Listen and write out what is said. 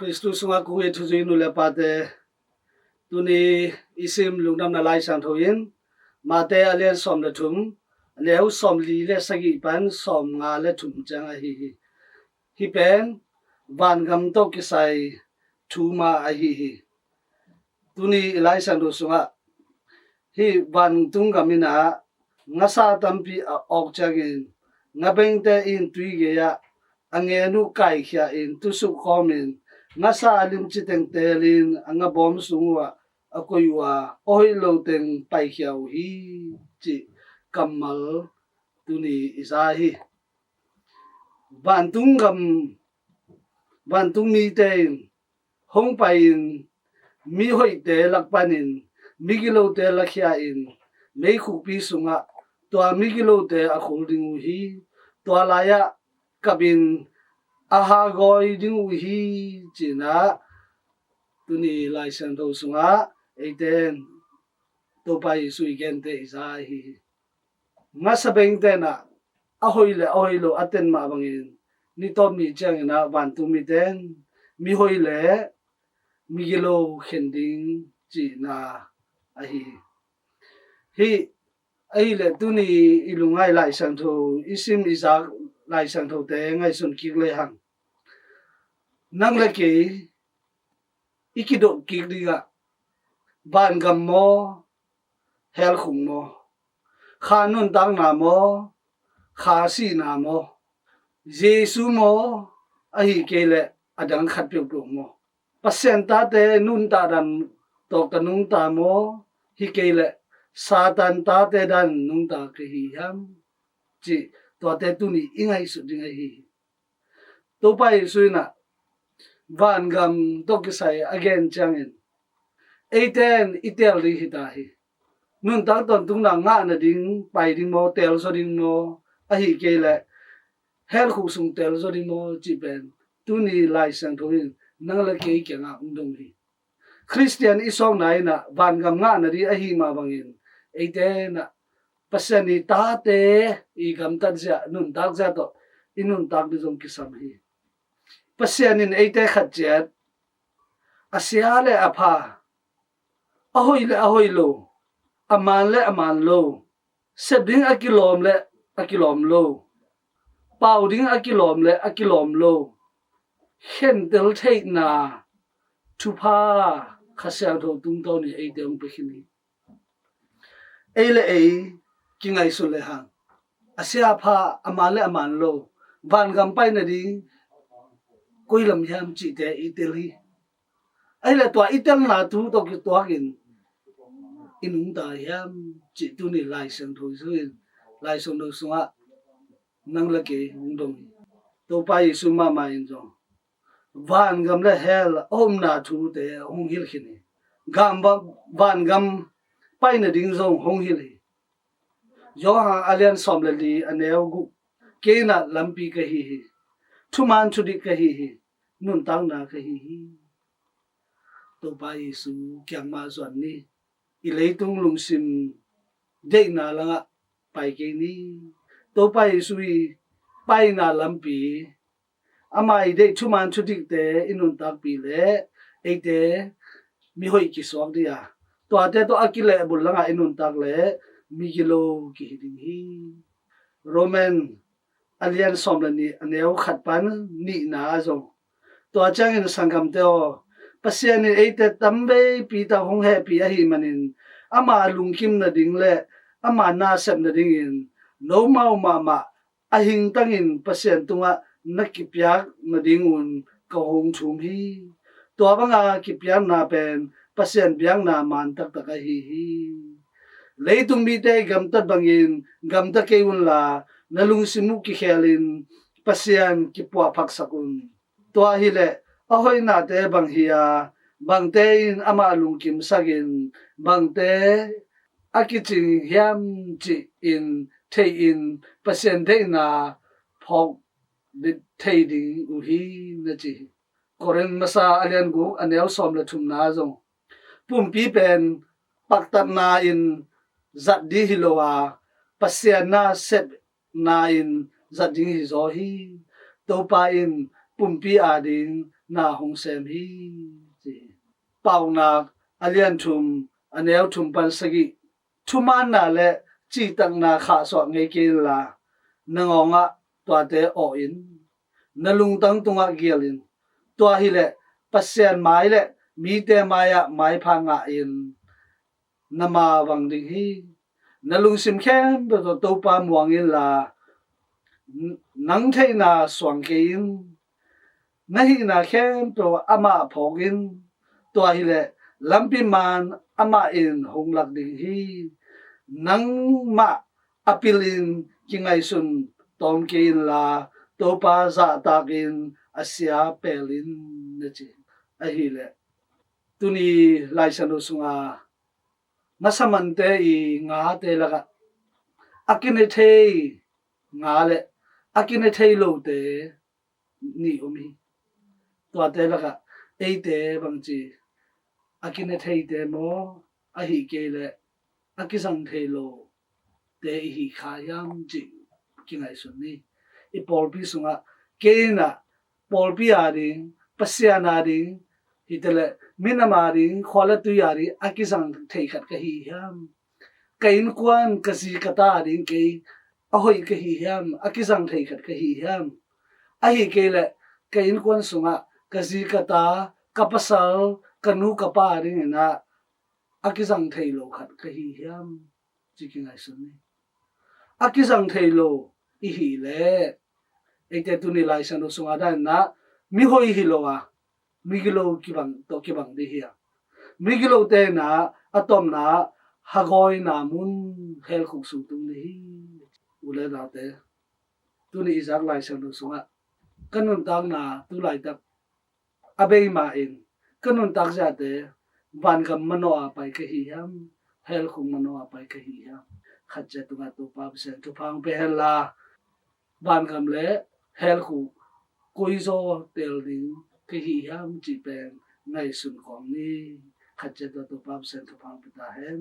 Kristus sunga kuwe thujui nu le pate tuni isim lungnam na lai sang thoin mate alian som le thum leu som li le sagi pan som nga le thum chang a hi pen van gam to ki sai thuma a hi tuni lai sang do sunga hi van tung gamina ngasa tampi a ok chagin ngabeng te in tui ge ya angenu kai khia in tusu khomin ngasa alim chiteng telin anga bom sungwa akoiwa oilo teng pai khiau hi chi kamal tuni isahi bantung mi ten hong pain mi hoi te lakpanin migilo te lakhia in mei khu pi sunga to migilo te a holding hi to laya kabin aha goi ding hi china tuni lai san tho sunga eiten to pai sui gen te isa hi ngasabeng te na ahoilo aten ma bangin ni to mi chang na ban tu mi ten mi hoile mi gelo khending chi na a hi ai le tuni ilungai lai san tho isim izak lai san tho te ngai sun ki le hang nang le ke ikido ki diga ban gam mo hel khung mo khanun tang na mo kha si na mo jesu mo ahi kele adang khat pe mo pasien ta te nun ta dan tok ta nung ta mo hi kele satan ta te dan nung ta ke hi ham chi to te tu ni ingai su ding hi to pai suina van gam to ki sai again changin eiten itel ri hi ta hi nun ta ton tung na nga na ding pai ding mo tel so ding no a hi kele hel khu sung tel so ding mo chi ben tu ni lai sang thoin nang la ke ke nga undong hi Christian isong nai na van gam nga na ri a hi ma bangin eiten na pasani ta te I gam ta ja nun tak ja to inun tak di jong ki sam hi pasianin eite khat chet asia le apha ahoi lo aman lo sebding akilom lo pauding akilom lo hen tel thei na thupa khasel tho tung to ni eite ong pekhini ele kingai su le hang asia pha aman lo van gam pai na ding koilam yam chi te iteli ai la to itel na tu to ki to gin inung ta yam chi tu ni lai sang tho suin lai song do sunga nang la ke undong to pai su ma ma in jo van gam la hel om na thu te hong hil khini gam ba van gam pai na ding zo hong hil yo ha alian som la li aneu gu ke na lampi ka hi thuman thudi ka hi nun tang na ka hi to pai su kyang ma zon ni I leitung lungsim de na langa pai ke ni to pai sui pai na lampi amai de thuman thudik te inun tak pi le eite mi hoi ki sok dia to ate to akile bul langa inun tak le mi kilo ki ding hi roman alian somlani aneu khat pan ni na zo to achang in sangam te o pasian eite tambe pi ta hong he pi a hi manin ama lungkim na ding le ama na sep na ding in no mau ma ahing tangin pasian tunga nakipyak na ding un ko hong chum hi to banga kipyak na pen pasian biang na man tak tak hi leitung mi te gam tat bangin gam ta ke un la nalung simu ki khelin pasian ki pwa phak sakun to hi le ahoi na te bang hiya bang te in ama lung kim sagin bang te akiching hiam chi in thei in pasien de na phok de thei ding u hi na chi koren masa alian gu anel som la thum na zo pum pi pen paktat na in zat di hilowa pasien na sep na in zat ding hi zo hi to pa in pum pi a ding na hong sem hi chi pau na alian thum anel thum pan sagi thuman na le chi tang na kha so nge ke la nangonga tua te o in nalung tang tunga gialin tua hi le pasien mai le mi te maya mai pha nga in nama wang ding hi nalung sim khem to pa muang in la nang thei na swang ke in nahi na khem to ama phogin to hi le lampi man ama in hong lak ding hi nang ma apilin kingai sun tom ke in la to pa za takin asia pelin na chi a hi le tuni lai sanu sunga masamante I nga te laga akine thei nga le akine thei lo te ni omi to te laga e te bang chi akine thei te mo a hi ke le akisang thei lo te hi khayam chi kingai sun ni I pol pi sunga ke na pol pi ari pasiana ri hitele minamari khola tu yari akisang thei khat ka hi ham kain kwan kasi kata ring ke ahoi ka hi ham akisang thei khat ka hi ham ahi ke le kain kwan sunga kasi kata kapasal kanu kapa ring na akisang thei lo khat ka hi ham chikingai sunni akisang thei lo I hi le ete tu ni lai sanu sunga da na mi hoi hi lo a mi gilo ki bang de hi mi gilo te na atom na hagoi na mun hel khuk su tung ni ule na te tu ni izak lai sanu sunga kanun tang na tu lai tak abei ma in kanun tak ja te van gam mano a pai ka hi ham hel khuk mano a pai ka hi ham khat ja tu nga tu pa sen tu phang pe la van gam le hel khuk koi zo tel ding ka hi ham chi pen ngai sun kong ni khat ja tu pa sen tu phang pe ta hen